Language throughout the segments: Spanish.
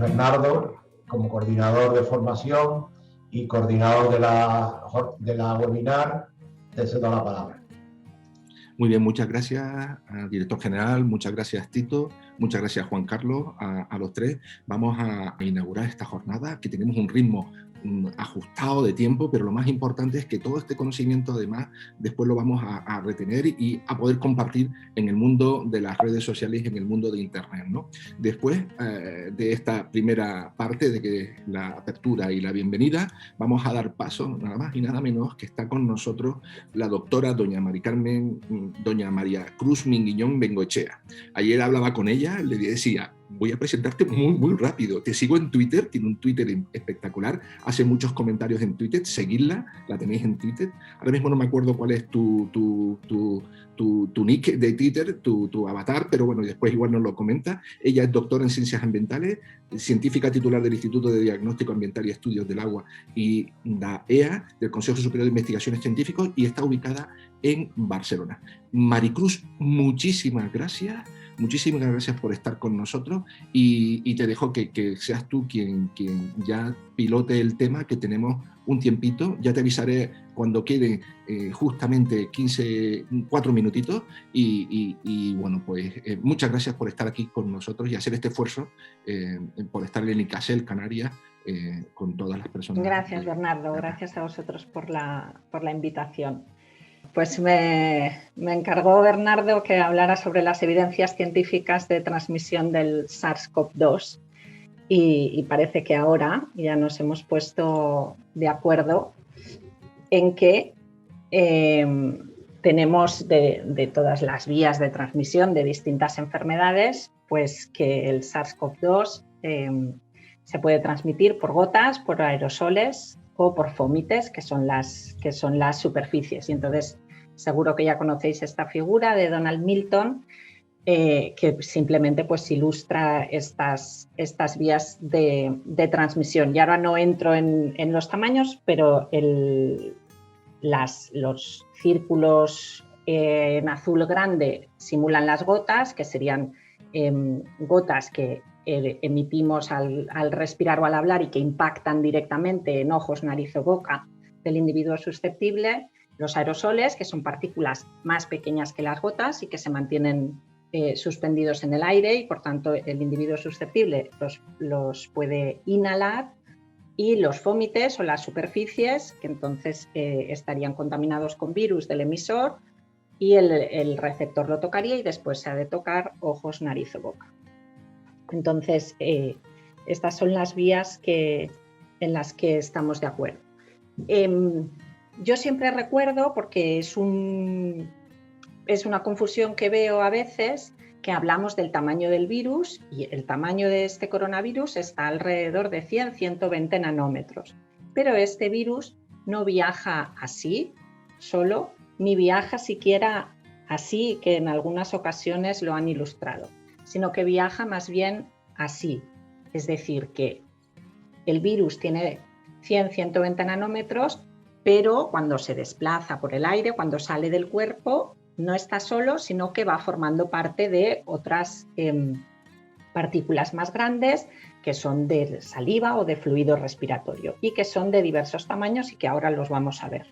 Bernardo, como coordinador de formación y coordinador de la webinar, te cedo la palabra. Muy bien, muchas gracias, director general, muchas gracias, Tito, muchas gracias, Juan Carlos, a los tres. Vamos a inaugurar esta jornada, que tenemos un ritmo ajustado de tiempo, pero lo más importante es que todo este conocimiento, además, después lo vamos a retener y a poder compartir en el mundo de las redes sociales, en el mundo de Internet, ¿no? Después de esta primera parte, de que la apertura y la bienvenida, vamos a dar paso, nada más y nada menos, que está con nosotros la doctora doña María Cruz Minguiñón Bengoechea. Ayer hablaba con ella, le decía: voy a presentarte muy rápido. Te sigo en Twitter, tiene un Twitter espectacular, hace muchos comentarios en Twitter, seguidla, la tenéis en Twitter. Ahora mismo no me acuerdo cuál es tu nick de Twitter, tu avatar, pero bueno, después igual nos lo comenta. Ella es doctora en Ciencias Ambientales, científica titular del Instituto de Diagnóstico Ambiental y Estudios del Agua y la EA, del Consejo Superior de Investigaciones Científicas, y está ubicada en Barcelona. Maricruz, muchísimas gracias por estar con nosotros y te dejo que seas tú quien ya pilote el tema, que tenemos un tiempito. Ya te avisaré cuando queden justamente 4 minutitos y bueno, pues muchas gracias por estar aquí con nosotros y hacer este esfuerzo por estar en Icasel, Canarias, con todas las personas. Gracias, Bernardo, gracias a vosotros por la invitación. Pues me encargó Bernardo que hablara sobre las evidencias científicas de transmisión del SARS-CoV-2 y parece que ahora ya nos hemos puesto de acuerdo en que tenemos de todas las vías de transmisión de distintas enfermedades, pues que el SARS-CoV-2 se puede transmitir por gotas, por aerosoles o por fómites, que son las superficies. Y entonces seguro que ya conocéis esta figura de Donald Milton, que simplemente pues ilustra estas vías de transmisión. Y ahora no entro en los tamaños, pero los círculos en azul grande simulan las gotas, que serían gotas que emitimos al respirar o al hablar y que impactan directamente en ojos, nariz o boca del individuo susceptible. Los aerosoles, que son partículas más pequeñas que las gotas y que se mantienen suspendidos en el aire y por tanto el individuo susceptible los puede inhalar. Y los fómites o las superficies, que entonces estarían contaminados con virus del emisor y el receptor lo tocaría y después se ha de tocar ojos, nariz o boca. Entonces, estas son las vías en las que estamos de acuerdo. Yo siempre recuerdo, porque es una confusión que veo a veces, que hablamos del tamaño del virus y el tamaño de este coronavirus está alrededor de 100-120 nanómetros. Pero este virus no viaja así solo, ni viaja siquiera así, que en algunas ocasiones lo han ilustrado, sino que viaja más bien así. Es decir, que el virus tiene 100-120 nanómetros, pero cuando se desplaza por el aire, cuando sale del cuerpo, no está solo, sino que va formando parte de otras partículas más grandes que son de saliva o de fluido respiratorio y que son de diversos tamaños y que ahora los vamos a ver.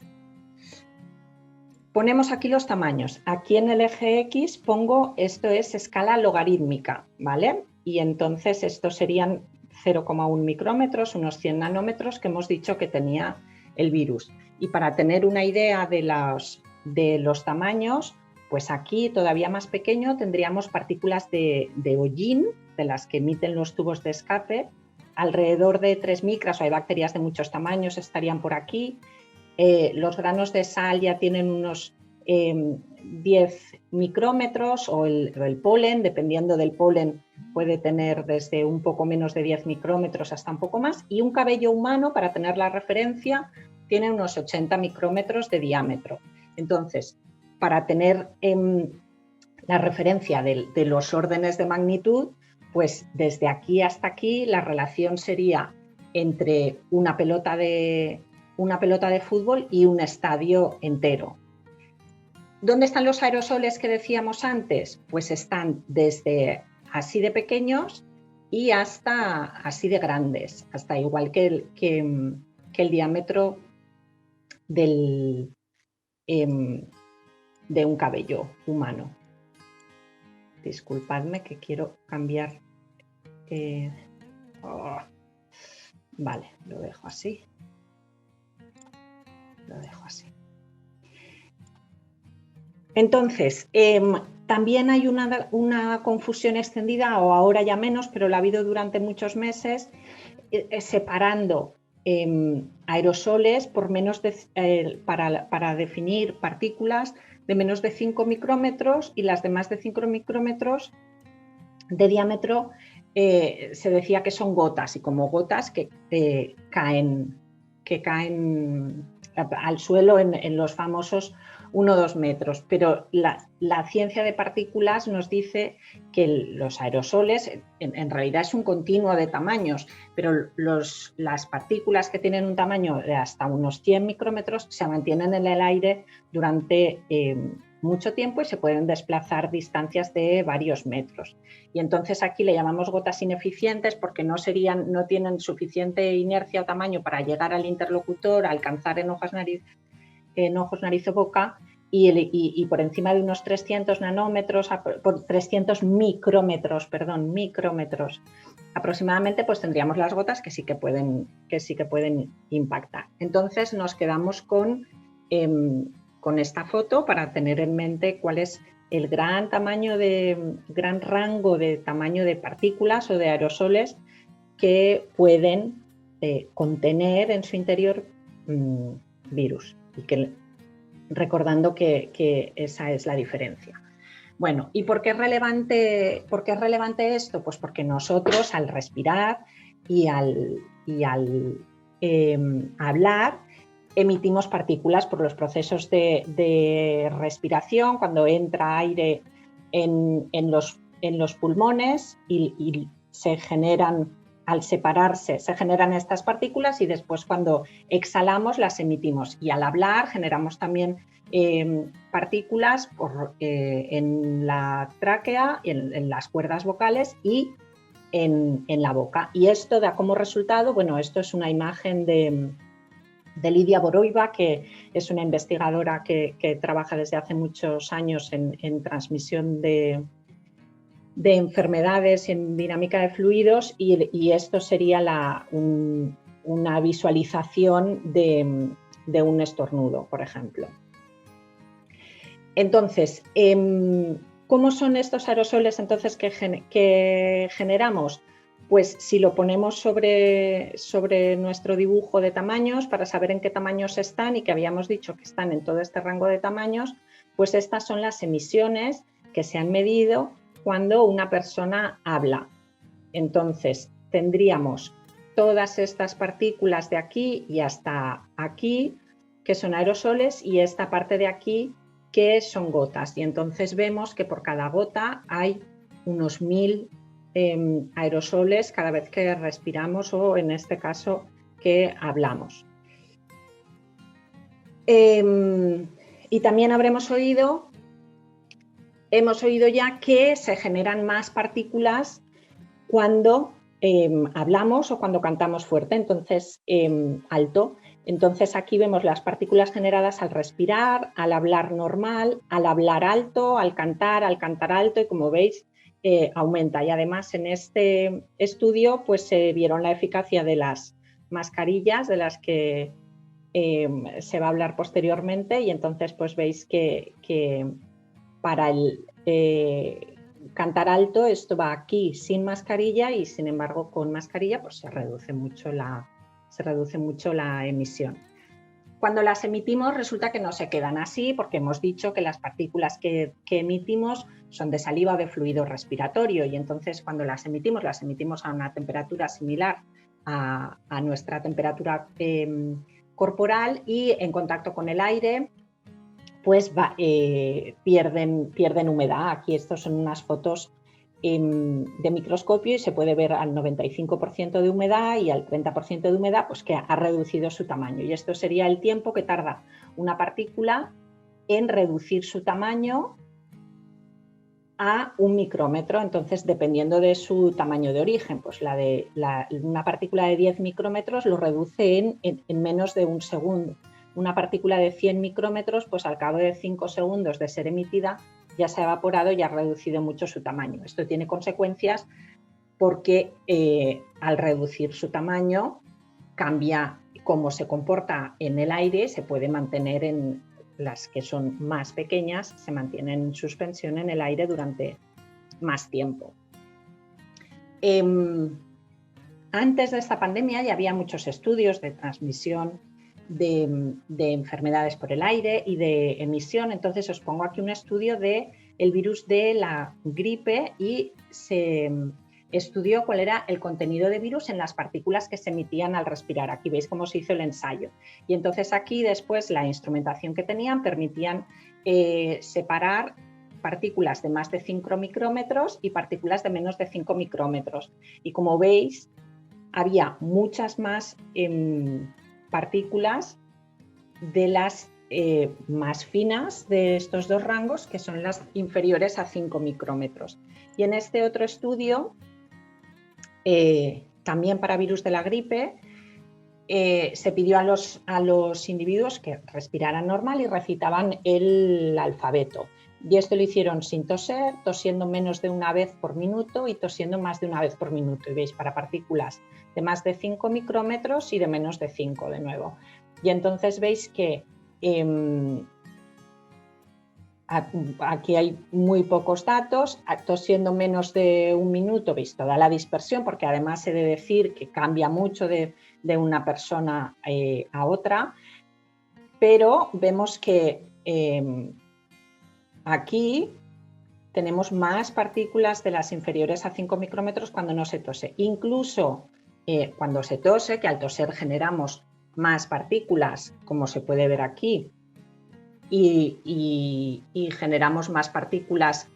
Ponemos aquí los tamaños. Aquí en el eje X pongo, esto es escala logarítmica, ¿vale? Y entonces estos serían 0,1 micrómetros, unos 100 nanómetros que hemos dicho que tenía el virus. Y para tener una idea de los tamaños, pues aquí todavía más pequeño tendríamos partículas de hollín, de las que emiten los tubos de escape, alrededor de 3 micras, o hay bacterias de muchos tamaños, estarían por aquí. Los granos de sal ya tienen unos 10 micrómetros, o el polen, dependiendo del polen, puede tener desde un poco menos de 10 micrómetros hasta un poco más, y un cabello humano, para tener la referencia, tiene unos 80 micrómetros de diámetro. Entonces, para tener la referencia de los órdenes de magnitud, pues desde aquí hasta aquí la relación sería entre una pelota de fútbol y un estadio entero. ¿Dónde están los aerosoles que decíamos antes? Pues están desde así de pequeños y hasta así de grandes, hasta igual que el diámetro de un cabello humano. Disculpadme que quiero cambiar. Vale, lo dejo así. Lo dejo así. Entonces, también hay una confusión extendida, o ahora ya menos, pero la ha habido durante muchos meses, separando aerosoles por menos de, para definir partículas de menos de 5 micrómetros y las de más de 5 micrómetros de diámetro se decía que son gotas, y como gotas que caen al suelo en los famosos 1 o 2 metros, pero la ciencia de partículas nos dice que los aerosoles en realidad es un continuo de tamaños, pero las partículas que tienen un tamaño de hasta unos 100 micrómetros se mantienen en el aire durante mucho tiempo y se pueden desplazar distancias de varios metros. Y entonces aquí le llamamos gotas ineficientes porque no tienen suficiente inercia o tamaño para llegar al interlocutor, alcanzar en ojos, nariz o boca, y por encima de unos 300 nanómetros, por 300 micrómetros aproximadamente, pues tendríamos las gotas que sí que pueden impactar. Entonces nos quedamos con esta foto para tener en mente cuál es el gran rango de tamaño de partículas o de aerosoles que pueden contener en su interior virus, y recordando que esa es la diferencia. Bueno, ¿y por qué es relevante esto? Pues porque nosotros al respirar y al hablar emitimos partículas por los procesos de respiración, cuando entra aire en los pulmones y se generan. Al separarse se generan estas partículas y después cuando exhalamos las emitimos, y al hablar generamos también partículas en la tráquea, en las cuerdas vocales y en la boca. Y esto da como resultado, bueno, esto es una imagen de Lidia Boroiva, que es una investigadora que trabaja desde hace muchos años en transmisión de enfermedades en dinámica de fluidos, y esto sería una visualización de un estornudo, por ejemplo. Entonces, ¿cómo son estos aerosoles entonces que generamos? Pues si lo ponemos sobre nuestro dibujo de tamaños para saber en qué tamaños están, y que habíamos dicho que están en todo este rango de tamaños, pues estas son las emisiones que se han medido cuando una persona habla. Entonces, tendríamos todas estas partículas de aquí y hasta aquí, que son aerosoles, y esta parte de aquí, que son gotas. Y entonces vemos que por cada gota hay unos 1000 aerosoles cada vez que respiramos, o en este caso que hablamos. Y también hemos oído ya que se generan más partículas cuando hablamos o cuando cantamos fuerte, entonces alto. Entonces aquí vemos las partículas generadas al respirar, al hablar normal, al hablar alto, al cantar alto, y como veis aumenta. Y además en este estudio pues se vieron la eficacia de las mascarillas, de las que se va a hablar posteriormente, y entonces pues veis que para el cantar alto esto va aquí sin mascarilla, y sin embargo con mascarilla pues se reduce mucho la emisión. Cuando las emitimos resulta que no se quedan así, porque hemos dicho que las partículas que emitimos son de saliva o de fluido respiratorio, y entonces cuando las emitimos a una temperatura similar a nuestra temperatura corporal, y en contacto con el aire pues pierden humedad. Aquí estos son unas fotos de microscopio y se puede ver al 95% de humedad y al 30% de humedad, pues que ha reducido su tamaño. Y esto sería el tiempo que tarda una partícula en reducir su tamaño a 1 micrómetro. Entonces, dependiendo de su tamaño de origen, pues una partícula de 10 micrómetros lo reduce en menos de 1 segundo. Una partícula de 100 micrómetros, pues al cabo de 5 segundos de ser emitida, ya se ha evaporado y ha reducido mucho su tamaño. Esto tiene consecuencias porque al reducir su tamaño cambia cómo se comporta en el aire, se puede mantener en las que son más pequeñas, se mantienen en suspensión en el aire durante más tiempo. Antes de esta pandemia ya había muchos estudios de transmisión de enfermedades por el aire y de emisión. Entonces os pongo aquí un estudio del virus de la gripe y se estudió cuál era el contenido de virus en las partículas que se emitían al respirar. Aquí veis cómo se hizo el ensayo. Y entonces aquí después la instrumentación que tenían permitían separar partículas de más de 5 micrómetros y partículas de menos de 5 micrómetros. Y como veis, había muchas más partículas de las más finas de estos dos rangos, que son las inferiores a 5 micrómetros. Y en este otro estudio, también para virus de la gripe, se pidió a los individuos que respiraran normal y recitaban el alfabeto. Y esto lo hicieron sin toser, tosiendo menos de una vez por minuto y tosiendo más de una vez por minuto. Y veis, para partículas de más de 5 micrómetros y de menos de 5 de nuevo. Y entonces veis que aquí hay muy pocos datos. Tosiendo menos de un minuto, veis toda la dispersión, porque además he de decir que cambia mucho de una persona a otra. Pero vemos que aquí tenemos más partículas de las inferiores a 5 micrómetros cuando no se tose. Incluso cuando se tose, que al toser generamos más partículas, como se puede ver aquí, y generamos más partículas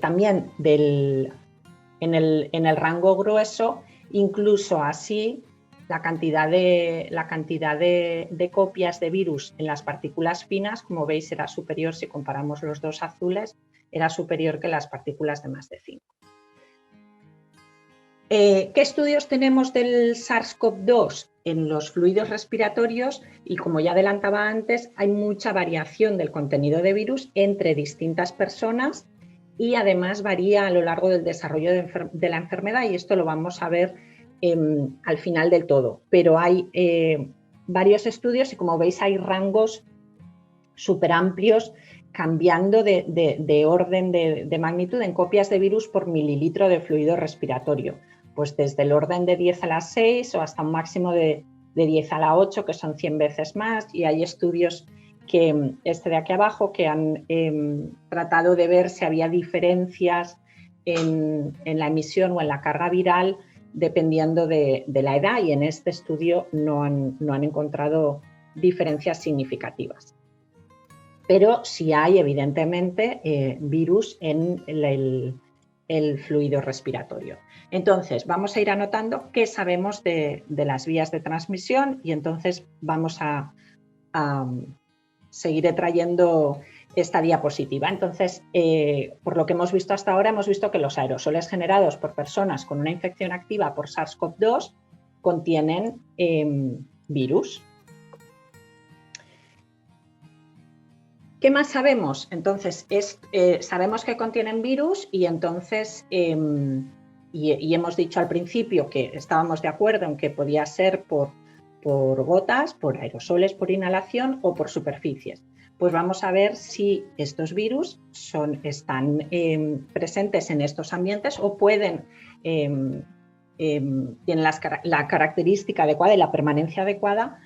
también en el rango grueso. Incluso así, la cantidad de copias de virus en las partículas finas, como veis, era superior, si comparamos los dos azules, era superior que las partículas de más de 5. ¿Qué estudios tenemos del SARS-CoV-2 en los fluidos respiratorios? Y como ya adelantaba antes, hay mucha variación del contenido de virus entre distintas personas y además varía a lo largo del desarrollo de la enfermedad, y esto lo vamos a ver al final del todo. Pero hay varios estudios y, como veis, hay rangos súper amplios, cambiando de orden de magnitud en copias de virus por mililitro de fluido respiratorio. Pues desde el orden de 10 a la 6 o hasta un máximo de 10 a la 8, que son 100 veces más. Y hay estudios que, este de aquí abajo, que han tratado de ver si había diferencias en la emisión o en la carga viral dependiendo de la edad, y en este estudio no han encontrado diferencias significativas. Pero sí hay, evidentemente, virus en el fluido respiratorio. Entonces, vamos a ir anotando qué sabemos de las vías de transmisión, y entonces vamos a seguir trayendo esta diapositiva. Entonces, por lo que hemos visto hasta ahora, hemos visto que los aerosoles generados por personas con una infección activa por SARS-CoV-2 contienen virus. ¿Qué más sabemos? Entonces, sabemos que contienen virus, y entonces y hemos dicho al principio que estábamos de acuerdo en que podía ser por gotas, por aerosoles, por inhalación o por superficies. Pues vamos a ver si estos virus están presentes en estos ambientes o tienen la característica adecuada y la permanencia adecuada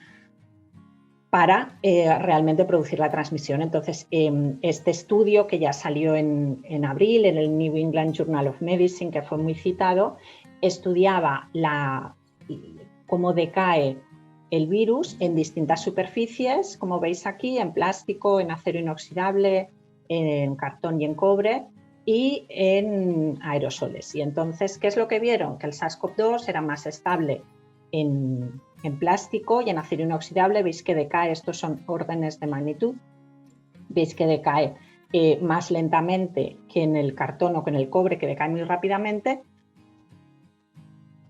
para realmente producir la transmisión. Entonces, este estudio, que ya salió en abril en el New England Journal of Medicine, que fue muy citado, estudiaba cómo decae el virus en distintas superficies, como veis aquí, en plástico, en acero inoxidable, en cartón y en cobre, y en aerosoles. Y entonces, ¿qué es lo que vieron? Que el SARS-CoV-2 era más estable en plástico y en acero inoxidable. Veis que decae, estos son órdenes de magnitud, veis que decae más lentamente que en el cartón o que en el cobre, que decae muy rápidamente,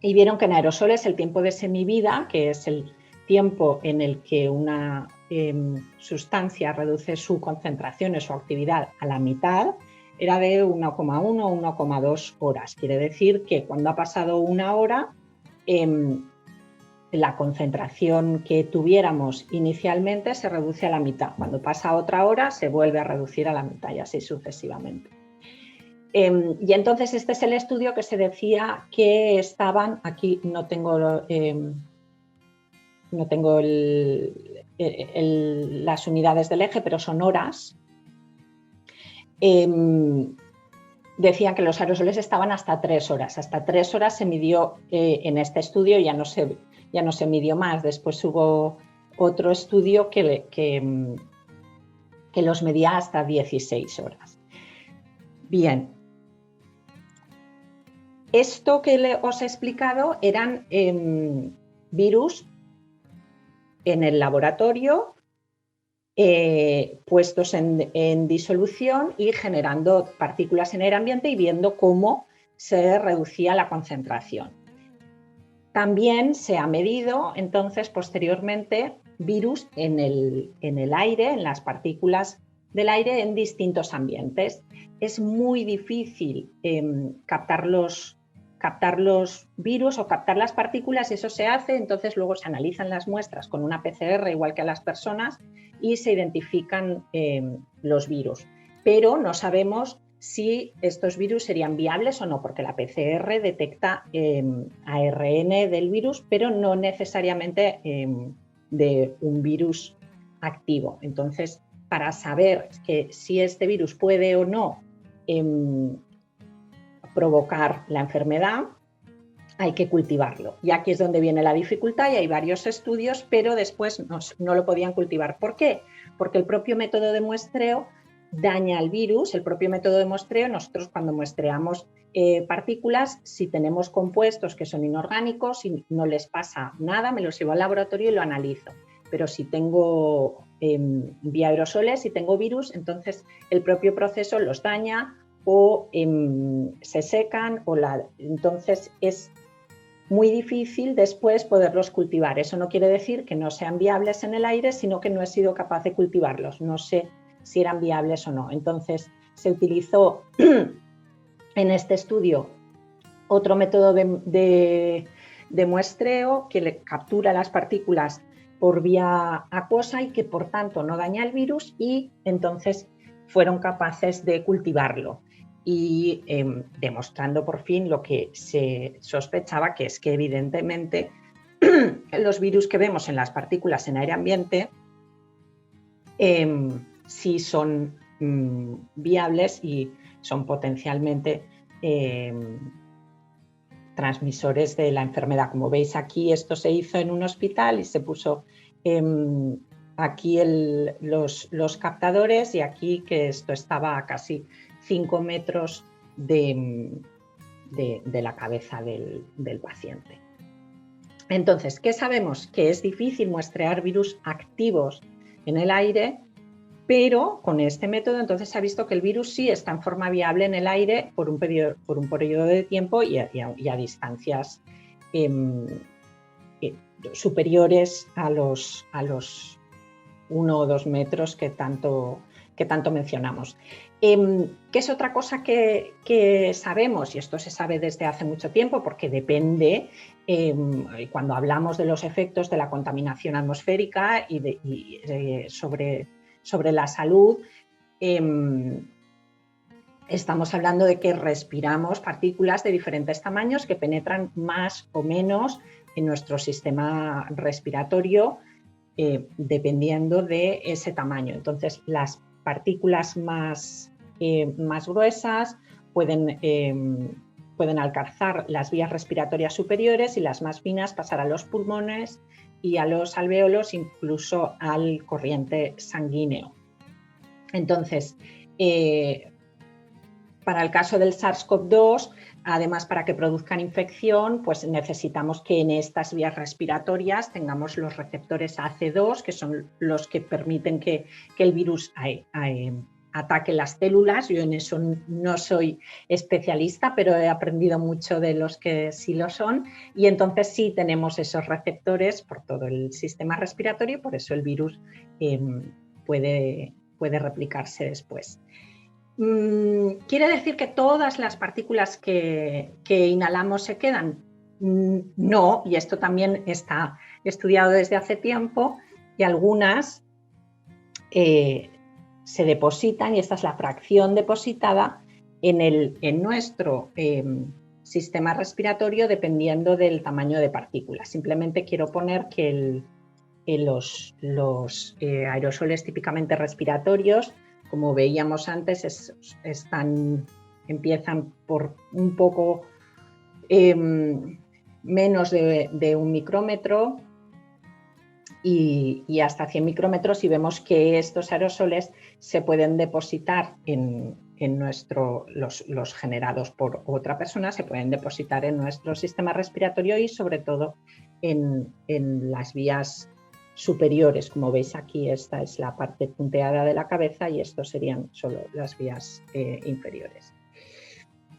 y vieron que en aerosoles el tiempo de semivida, que es el tiempo en el que una sustancia reduce su concentración o su actividad a la mitad, era de 1,1 o 1,2 horas. Quiere decir que cuando ha pasado una hora, la concentración que tuviéramos inicialmente se reduce a la mitad. Cuando pasa otra hora, se vuelve a reducir a la mitad y así sucesivamente. Y entonces este es el estudio que se decía que estaban, aquí no tengo las unidades del eje, pero son horas. Decían que los aerosoles estaban hasta 3 horas. Hasta 3 horas se midió en este estudio, ya no se midió más. Después hubo otro estudio que los medía hasta 16 horas. Bien. Esto que os he explicado eran virus en el laboratorio, puestos en disolución y generando partículas en el ambiente y viendo cómo se reducía la concentración. También se ha medido entonces posteriormente virus en el aire, en las partículas del aire en distintos ambientes. Es muy difícil captar los virus o captar las partículas, eso se hace, entonces luego se analizan las muestras con una PCR igual que a las personas y se identifican los virus. Pero no sabemos si estos virus serían viables o no, porque la PCR detecta ARN del virus, pero no necesariamente de un virus activo. Entonces, para saber que si este virus puede o no provocar la enfermedad, hay que cultivarlo. Y aquí es donde viene la dificultad y hay varios estudios, pero después no lo podían cultivar. ¿Por qué? Porque el propio método de muestreo daña al virus. El propio método de muestreo, nosotros cuando muestreamos partículas, si tenemos compuestos que son inorgánicos y no les pasa nada, me los llevo al laboratorio y lo analizo. Pero si tengo vía aerosoles, si tengo virus, entonces el propio proceso los daña o se secan, entonces es muy difícil después poderlos cultivar. Eso no quiere decir que no sean viables en el aire, sino que no he sido capaz de cultivarlos. No sé si eran viables o no. Entonces se utilizó en este estudio otro método de muestreo que captura las partículas por vía acuosa y que por tanto no daña el virus, y entonces fueron capaces de cultivarlo y demostrando por fin lo que se sospechaba, que es que evidentemente los virus que vemos en las partículas en aire ambiente sí son viables y son potencialmente transmisores de la enfermedad. Como veis aquí, esto se hizo en un hospital y se puso aquí los captadores, y aquí que esto estaba a casi 5 metros de la cabeza del paciente. Entonces, ¿qué sabemos? Que es difícil muestrear virus activos en el aire, pero con este método entonces se ha visto que el virus sí está en forma viable en el aire por un periodo de tiempo y a distancias superiores a los 1 o 2 metros que tanto mencionamos. ¿Qué es otra cosa que sabemos? Y esto se sabe desde hace mucho tiempo porque depende, cuando hablamos de los efectos de la contaminación atmosférica y sobre la salud, estamos hablando de que respiramos partículas de diferentes tamaños que penetran más o menos en nuestro sistema respiratorio, dependiendo de ese tamaño. Entonces, las partículas más gruesas pueden alcanzar las vías respiratorias superiores y las más finas pasar a los pulmones y a los alvéolos, incluso al corriente sanguíneo. Entonces, para el caso del SARS-CoV-2, además, para que produzcan infección, pues necesitamos que en estas vías respiratorias tengamos los receptores AC2, que son los que permiten que el virus ataque las células. Yo en eso no soy especialista, pero he aprendido mucho de los que sí lo son, y entonces sí tenemos esos receptores por todo el sistema respiratorio y por eso el virus puede replicarse después. ¿Quiere decir que todas las partículas que inhalamos se quedan? No, y esto también está estudiado desde hace tiempo, y algunas se depositan, y esta es la fracción depositada en nuestro sistema respiratorio dependiendo del tamaño de partículas. Simplemente quiero poner que los aerosoles típicamente respiratorios, como veíamos antes, empiezan por un poco menos de 1 micrómetro y hasta 100 micrómetros, y vemos que estos aerosoles se pueden depositar los generados por otra persona, se pueden depositar en nuestro sistema respiratorio y sobre todo en las vías superiores. Como veis aquí, esta es la parte punteada de la cabeza y estos serían solo las vías inferiores.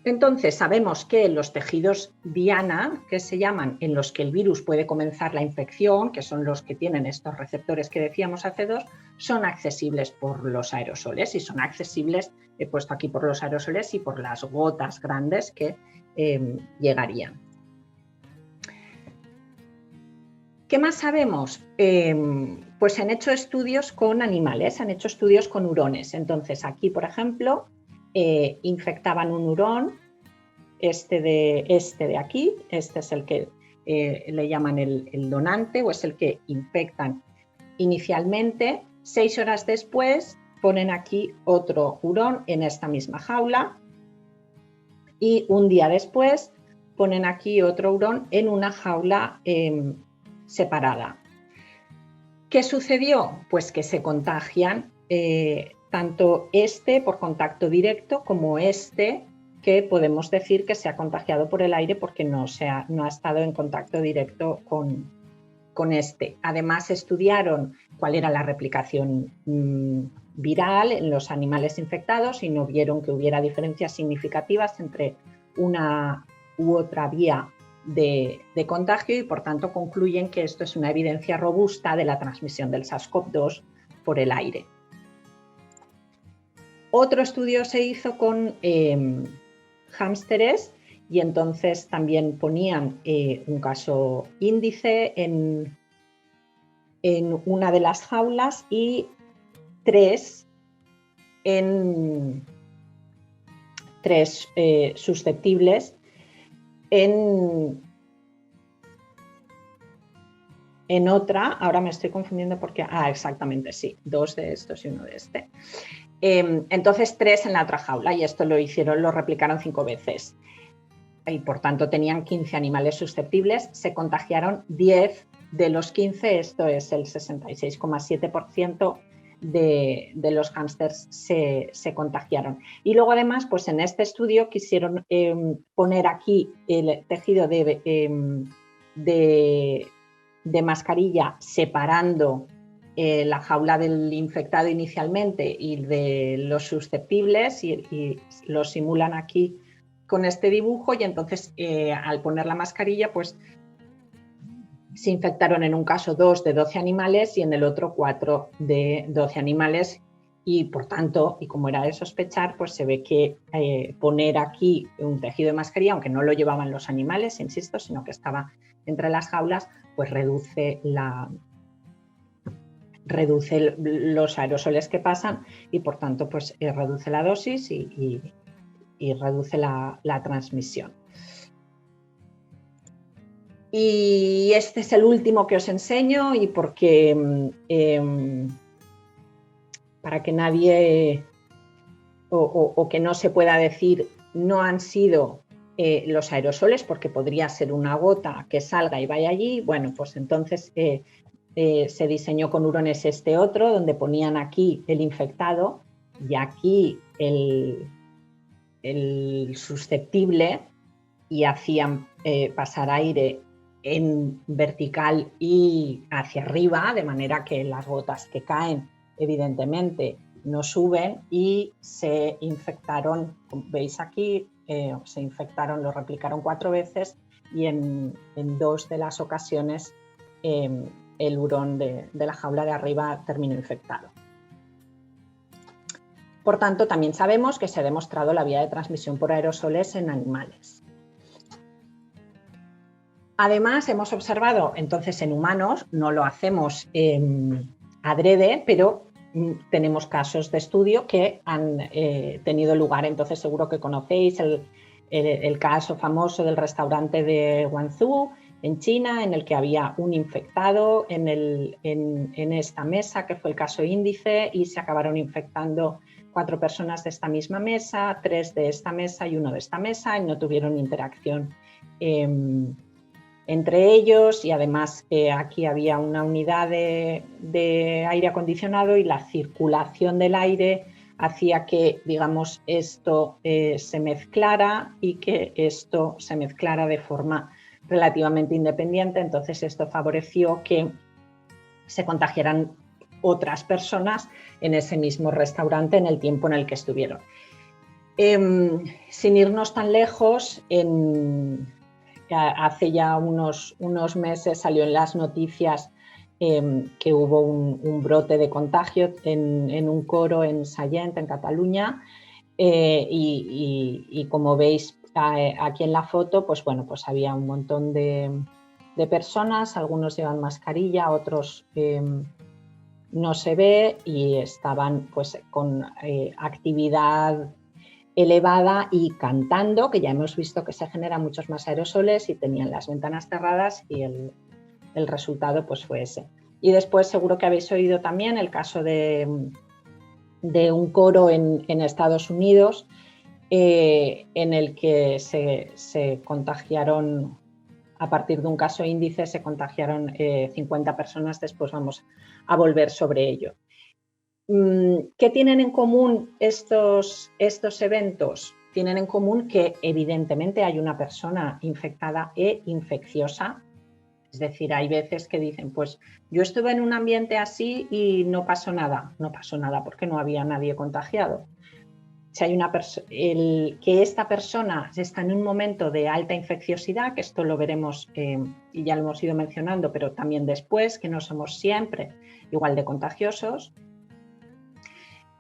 Entonces sabemos que los tejidos diana, que se llaman, en los que el virus puede comenzar la infección, que son los que tienen estos receptores que decíamos hace dos, son accesibles por los aerosoles, y son accesibles, he puesto aquí por los aerosoles y por las gotas grandes que llegarían. ¿Qué más sabemos? Pues se han hecho estudios con animales, han hecho estudios con hurones. Entonces aquí, por ejemplo, infectaban un hurón, este de aquí, este es el que le llaman el donante, o es el que infectan inicialmente. 6 horas después ponen aquí otro hurón en esta misma jaula, y un día después ponen aquí otro hurón en una jaula separada. ¿Qué sucedió? Pues que se contagian tanto este por contacto directo como este, que podemos decir que se ha contagiado por el aire porque no ha estado en contacto directo con este. Además estudiaron cuál era la replicación viral en los animales infectados y no vieron que hubiera diferencias significativas entre una u otra vía de contagio, y por tanto concluyen que esto es una evidencia robusta de la transmisión del SARS-CoV-2 por el aire. Otro estudio se hizo con hámsteres, y entonces también ponían un caso índice en una de las jaulas y 3 susceptibles en otra. Ahora me estoy confundiendo porque, exactamente, sí, 2 de estos y 1 de este. Entonces 3 en la otra jaula, y esto lo replicaron 5 veces. Y por tanto tenían 15 animales susceptibles, se contagiaron 10 de los 15, esto es el 66,7% de los hámsters se contagiaron. Y luego además, pues en este estudio quisieron poner aquí el tejido de mascarilla separando la jaula del infectado inicialmente y de los susceptibles, y lo simulan aquí con este dibujo, y entonces al poner la mascarilla pues se infectaron en un caso 2 de 12 animales y en el otro 4 de 12 animales, y por tanto, y como era de sospechar, pues se ve que poner aquí un tejido de mascarilla, aunque no lo llevaban los animales, insisto, sino que estaba entre las jaulas, pues reduce los aerosoles que pasan, y por tanto pues reduce la dosis y reduce la transmisión. Y este es el último que os enseño, y porque para que nadie o que no se pueda decir no han sido los aerosoles, porque podría ser una gota que salga y vaya allí. Bueno, pues entonces se diseñó con hurones este otro, donde ponían aquí el infectado y aquí el susceptible, y hacían pasar aire en vertical y hacia arriba, de manera que las gotas que caen evidentemente no suben y se infectaron, como veis aquí, se infectaron, lo replicaron 4 veces y en 2 de las ocasiones el hurón de la jaula de arriba terminó infectado. Por tanto, también sabemos que se ha demostrado la vía de transmisión por aerosoles en animales. Además, hemos observado, entonces en humanos, no lo hacemos adrede, pero tenemos casos de estudio que han tenido lugar. Entonces seguro que conocéis el caso famoso del restaurante de Guangzhou en China, en el que había un infectado en esta mesa, que fue el caso índice, y se acabaron infectando 4 personas de esta misma mesa, 3 de esta mesa y 1 de esta mesa, y no tuvieron interacción entre ellos, y además aquí había una unidad de aire acondicionado y la circulación del aire hacía que, digamos, esto se mezclara y que esto se mezclara de forma relativamente independiente. Entonces esto favoreció que se contagiaran otras personas en ese mismo restaurante en el tiempo en el que estuvieron. Sin irnos tan lejos, hace ya unos meses salió en las noticias que hubo un brote de contagio en un coro en Sallent, en Cataluña, y como veis aquí en la foto, pues bueno, pues había un montón de personas, algunos llevan mascarilla, otros no se ve, y estaban pues con actividad elevada y cantando, que ya hemos visto que se generan muchos más aerosoles, y tenían las ventanas cerradas, y el resultado pues fue ese. Y después seguro que habéis oído también el caso de un coro en Estados Unidos en el que se contagiaron, a partir de un caso índice, se contagiaron 50 personas. Después vamos a volver sobre ello. ¿Qué tienen en común estos eventos? Tienen en común que evidentemente hay una persona infectada e infecciosa. Es decir, hay veces que dicen, pues yo estuve en un ambiente así y no pasó nada. No pasó nada porque no había nadie contagiado. Si hay que esta persona está en un momento de alta infecciosidad, que esto lo veremos y ya lo hemos ido mencionando, pero también después, que no somos siempre igual de contagiosos.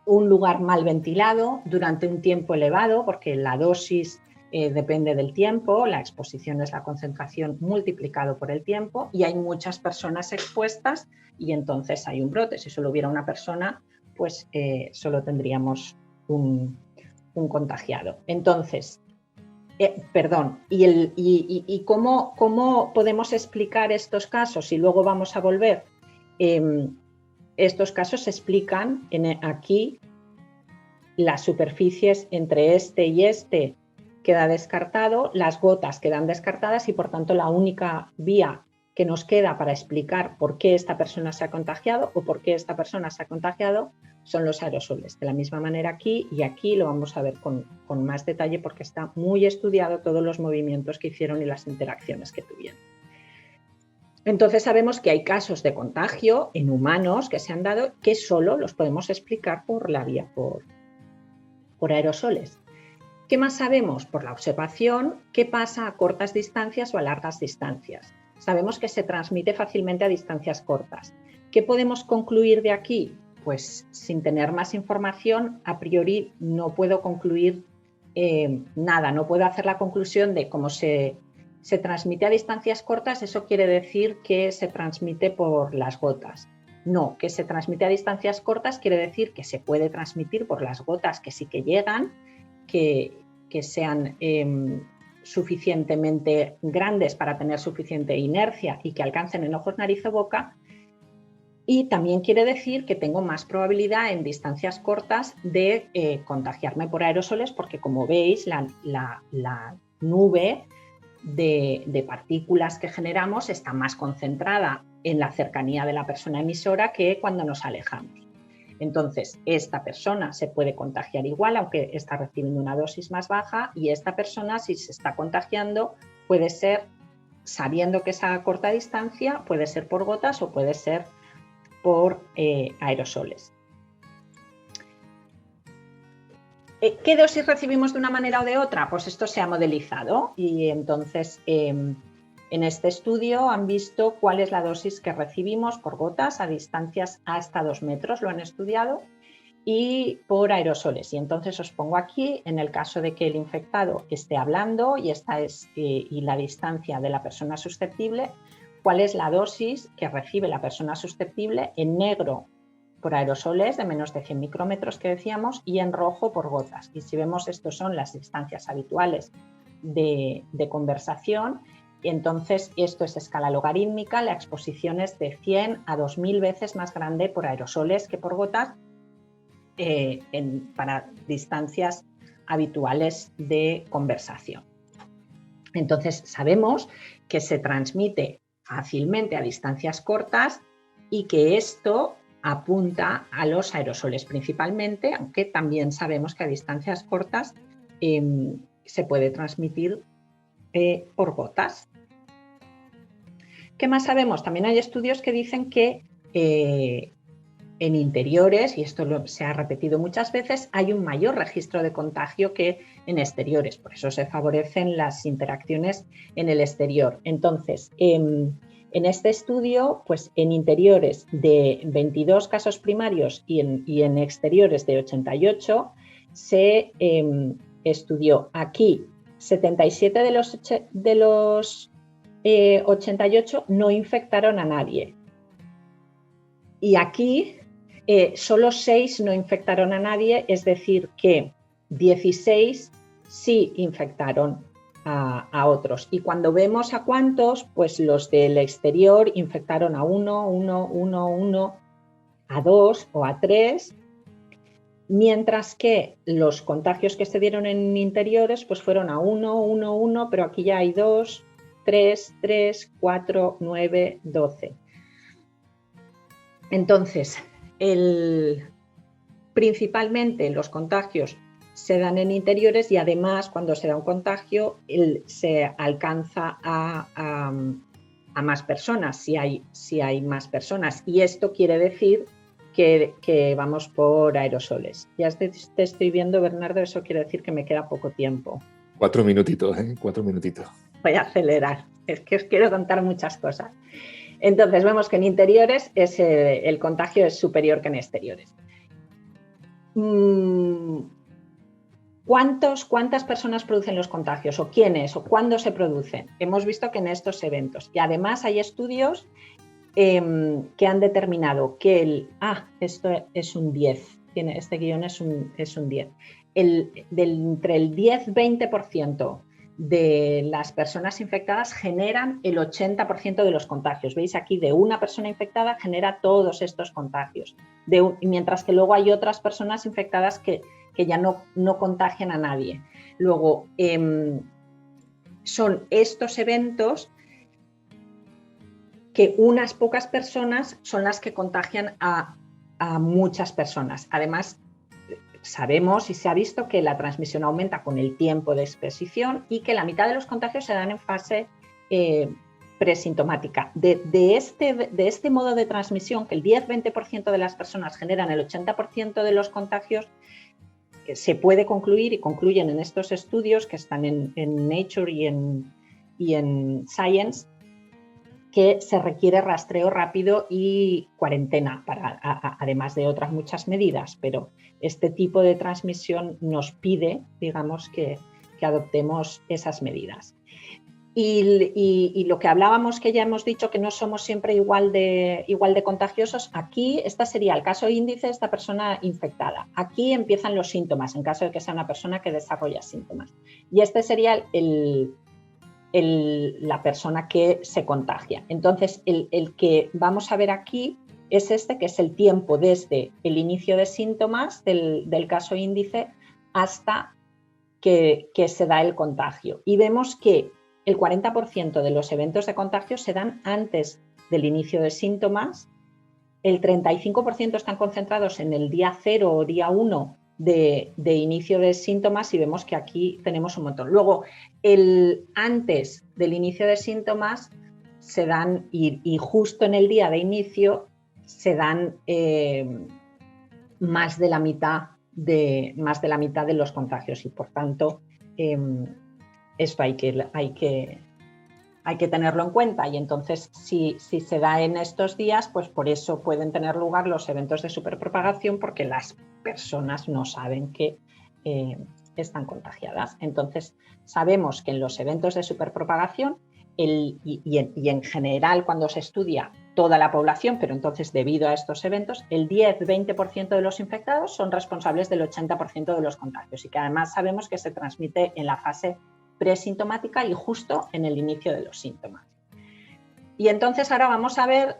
Un lugar mal ventilado durante un tiempo elevado, porque la dosis depende del tiempo, la exposición es la concentración multiplicado por el tiempo, y hay muchas personas expuestas y entonces hay un brote. Si solo hubiera una persona, pues solo tendríamos un contagiado. Entonces, ¿y cómo podemos explicar estos casos? Y luego vamos a volver. Estos casos se explican aquí. Las superficies entre este y este queda descartado, las gotas quedan descartadas, y por tanto la única vía que nos queda para explicar por qué esta persona se ha contagiado o por qué esta persona se ha contagiado son los aerosoles. De la misma manera aquí, y aquí lo vamos a ver con más detalle porque está muy estudiado todos los movimientos que hicieron y las interacciones que tuvieron. Entonces sabemos que hay casos de contagio en humanos que se han dado que solo los podemos explicar por la vía por aerosoles. ¿Qué más sabemos? Por la observación, ¿qué pasa a cortas distancias o a largas distancias? Sabemos que se transmite fácilmente a distancias cortas. ¿Qué podemos concluir de aquí? Pues sin tener más información, a priori no puedo concluir nada, no puedo hacer la conclusión de cómo se transmite a distancias cortas, eso quiere decir que se transmite por las gotas. No, que se transmite a distancias cortas quiere decir que se puede transmitir por las gotas que sí que llegan, que sean suficientemente grandes para tener suficiente inercia y que alcancen en ojos, nariz o boca. Y también quiere decir que tengo más probabilidad en distancias cortas de contagiarme por aerosoles, porque como veis la nube de partículas que generamos está más concentrada en la cercanía de la persona emisora que cuando nos alejamos. Entonces, esta persona se puede contagiar igual, aunque está recibiendo una dosis más baja, y esta persona, si se está contagiando, puede ser, sabiendo que es a corta distancia, puede ser por gotas o puede ser por aerosoles. ¿Qué dosis recibimos de una manera o de otra? Pues esto se ha modelizado y entonces en este estudio han visto cuál es la dosis que recibimos por gotas a distancias hasta 2 metros, lo han estudiado, y por aerosoles. Y entonces os pongo aquí, en el caso de que el infectado esté hablando y la distancia de la persona susceptible, cuál es la dosis que recibe la persona susceptible en negro por aerosoles de menos de 100 micrómetros que decíamos y en rojo por gotas. Y si vemos, estos son las distancias habituales de conversación. Y entonces esto es escala logarítmica, la exposición es de 100 a 2000 veces más grande por aerosoles que por gotas para distancias habituales de conversación. Entonces sabemos que se transmite fácilmente a distancias cortas y que esto apunta a los aerosoles principalmente, aunque también sabemos que a distancias cortas se puede transmitir por gotas. ¿Qué más sabemos? También hay estudios que dicen que en interiores, y esto se ha repetido muchas veces, hay un mayor registro de contagio que en exteriores. Por eso se favorecen las interacciones en el exterior. Entonces, en este estudio, pues en interiores de 22 casos primarios y en exteriores de 88, se estudió aquí 77 de los 88 no infectaron a nadie. Y aquí solo 6 no infectaron a nadie, es decir, que 16 sí infectaron a otros. Y cuando vemos a cuántos, pues los del exterior infectaron a 1, a 2 o a 3, mientras que los contagios que se dieron en interiores pues fueron a 1, pero aquí ya hay 2, 3, 4, 9, 12. Entonces, principalmente los contagios se dan en interiores y además cuando se da un contagio se alcanza a más personas, si hay más personas. Y esto quiere decir que vamos por aerosoles. Ya te estoy viendo, Bernardo, eso quiere decir que me queda poco tiempo. 4 minutitos, 4 minutitos. Voy a acelerar, es que os quiero contar muchas cosas. Entonces vemos que en interiores el contagio es superior que en exteriores. ¿Cuántas personas producen los contagios? ¿O quiénes? ¿O cuándo se producen? Hemos visto que en estos eventos. Y además hay estudios que han determinado que esto es un 10. Este guión es un 10. Entre el 10-20% de las personas infectadas generan el 80% de los contagios. Veis aquí, de una persona infectada genera todos estos contagios, mientras que luego hay otras personas infectadas que ya no contagian a nadie. Luego, son estos eventos que unas pocas personas son las que contagian a muchas personas. Además, sabemos y se ha visto que la transmisión aumenta con el tiempo de exposición y que la mitad de los contagios se dan en fase presintomática. De este modo de transmisión, que el 10-20% de las personas generan el 80% de los contagios, se puede concluir, y concluyen en estos estudios que están en Nature y en Science, que se requiere rastreo rápido y cuarentena, además de otras muchas medidas, pero este tipo de transmisión nos pide, digamos, que adoptemos esas medidas. Y lo que hablábamos, que ya hemos dicho que no somos siempre igual de contagiosos, aquí este sería el caso índice de esta persona infectada. Aquí empiezan los síntomas, en caso de que sea una persona que desarrolla síntomas. Y este sería la persona que se contagia. Entonces, el que vamos a ver aquí es que es el tiempo desde el inicio de síntomas del caso índice hasta que se da el contagio. Y vemos que el 40% de los eventos de contagio se dan antes del inicio de síntomas, el 35% están concentrados en el día 0 o día 1 de inicio de síntomas, y vemos que aquí tenemos un montón. Luego, antes del inicio de síntomas se dan, y justo en el día de inicio se dan más de la mitad de la mitad de los contagios y, por tanto, esto hay que tenerlo en cuenta. Y entonces, si se da en estos días, pues por eso pueden tener lugar los eventos de superpropagación, porque las personas no saben que están contagiadas. Entonces, sabemos que en los eventos de superpropagación y en general cuando se estudia toda la población, pero entonces debido a estos eventos, el 10-20% de los infectados son responsables del 80% de los contagios y que además sabemos que se transmite en la fase presintomática y justo en el inicio de los síntomas. Y entonces ahora vamos a ver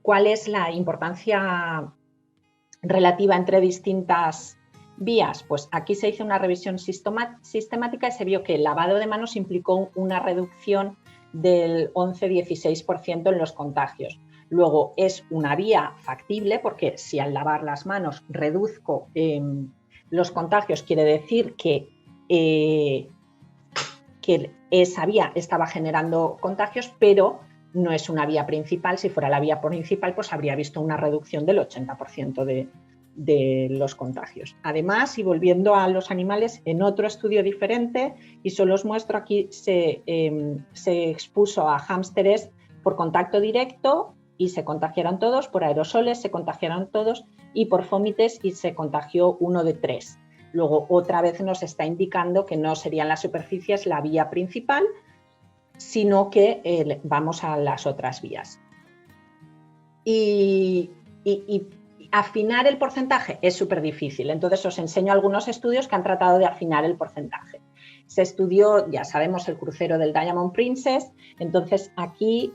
cuál es la importancia relativa entre distintas vías. Pues aquí se hizo una revisión sistemática y se vio que el lavado de manos implicó una reducción del 11-16% en los contagios. Luego es una vía factible porque si al lavar las manos reduzco los contagios, quiere decir que esa vía estaba generando contagios, pero no es una vía principal. Si fuera la vía principal, pues habría visto una reducción del 80% de los contagios. Además, y volviendo a los animales, en otro estudio diferente, y solo os muestro aquí, se expuso a hámsteres por contacto directo y se contagiaron todos, por aerosoles se contagiaron todos y por fómites y se contagió 1 de 3. Luego, otra vez nos está indicando que no serían las superficies la vía principal, sino que vamos a las otras vías. Y afinar el porcentaje es súper difícil. Entonces, os enseño algunos estudios que han tratado de afinar el porcentaje. Se estudió, ya sabemos, el crucero del Diamond Princess. Entonces, aquí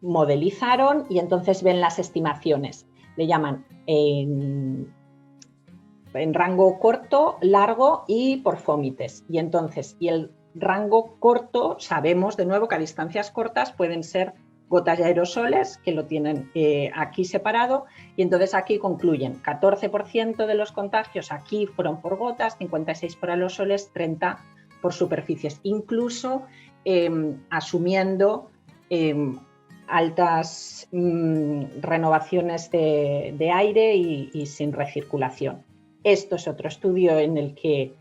modelizaron y entonces ven las estimaciones. Le llaman en rango corto, largo y por fómites. Y entonces, el rango corto, sabemos de nuevo que a distancias cortas pueden ser gotas de aerosoles, que lo tienen aquí separado, y entonces aquí concluyen 14% de los contagios aquí fueron por gotas, 56 por aerosoles, 30 por superficies, incluso asumiendo altas renovaciones de aire y sin recirculación. Esto es otro estudio en el que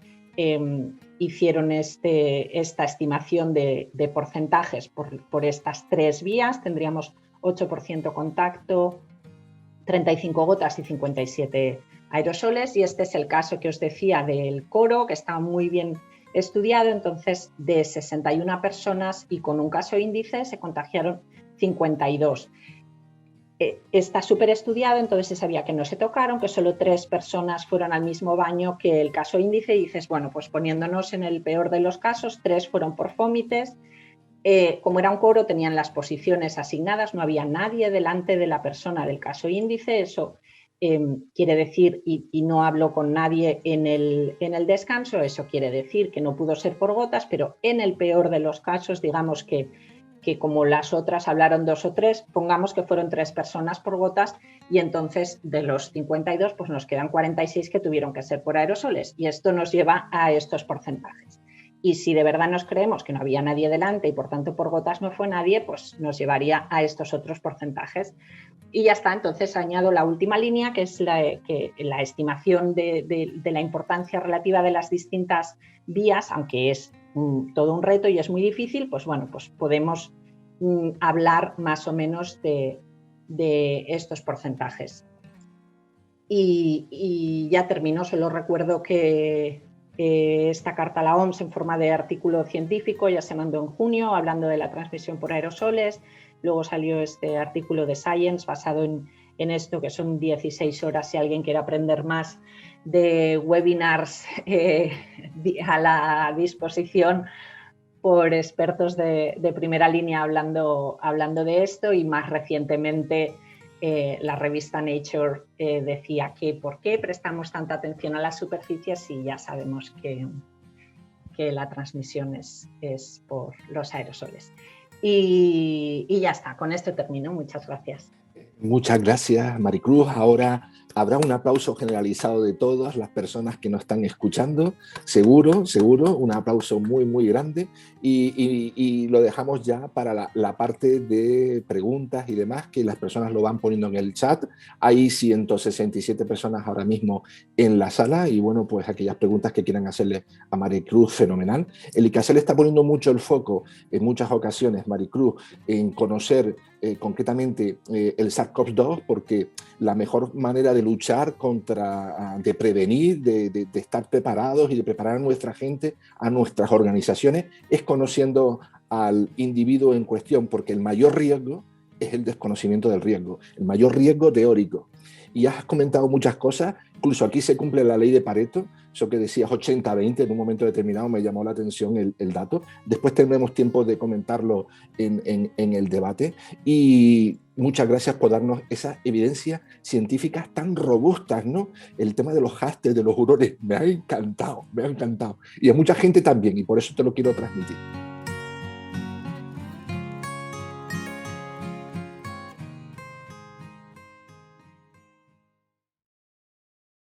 hicieron esta estimación de porcentajes por estas tres vías. Tendríamos 8% contacto, 35 gotas y 57 aerosoles. Y este es el caso que os decía del coro, que está muy bien estudiado. Entonces, de 61 personas y con un caso índice se contagiaron 52. Está súper estudiado, entonces se sabía que no se tocaron, que solo 3 personas fueron al mismo baño que el caso índice y dices, bueno, pues poniéndonos en el peor de los casos, 3 fueron por fómites. Como era un coro, tenían las posiciones asignadas, no había nadie delante de la persona del caso índice, eso quiere decir, y no habló con nadie en el descanso, eso quiere decir que no pudo ser por gotas, pero en el peor de los casos, digamos que como las otras hablaron 2 o 3, pongamos que fueron 3 personas por gotas y entonces de los 52 pues nos quedan 46 que tuvieron que ser por aerosoles y esto nos lleva a estos porcentajes. Y si de verdad nos creemos que no había nadie delante y por tanto por gotas no fue nadie, pues nos llevaría a estos otros porcentajes. Y ya está, entonces añado la última línea que es la estimación de la importancia relativa de las distintas vías, aunque es todo un reto y es muy difícil, pues bueno, pues podemos hablar más o menos de estos porcentajes. Y ya termino, solo recuerdo que esta carta a la OMS en forma de artículo científico ya se mandó en junio hablando de la transmisión por aerosoles, luego salió este artículo de Science basado en esto, que son 16 horas si alguien quiere aprender más, de webinars a la disposición por expertos de primera línea hablando de esto y más recientemente la revista Nature decía que por qué prestamos tanta atención a las superficies y ya sabemos que la transmisión es por los aerosoles. Y ya está, con esto termino. Muchas gracias. Muchas gracias, Maricruz. Ahora Habrá un aplauso generalizado de todas las personas que nos están escuchando, seguro, un aplauso muy, muy grande, y lo dejamos ya para la parte de preguntas y demás, que las personas lo van poniendo en el chat. Hay 167 personas ahora mismo en la sala, y bueno, pues aquellas preguntas que quieran hacerle a Maricruz, fenomenal. El ICASEL está poniendo mucho el foco en muchas ocasiones, Maricruz, en conocer concretamente el SARS-CoV-2, porque la mejor manera de luchar contra, de prevenir, de estar preparados y de preparar a nuestra gente, a nuestras organizaciones, es conociendo al individuo en cuestión, porque el mayor riesgo es el desconocimiento del riesgo, el mayor riesgo teórico. Y has comentado muchas cosas, incluso aquí se cumple la ley de Pareto, eso que decías 80-20, en un momento determinado me llamó la atención el dato. Después tendremos tiempo de comentarlo en el debate. Y muchas gracias por darnos esas evidencias científicas tan robustas, ¿no? El tema de los hashtags, de los hurones, me ha encantado. Y a mucha gente también, y por eso te lo quiero transmitir.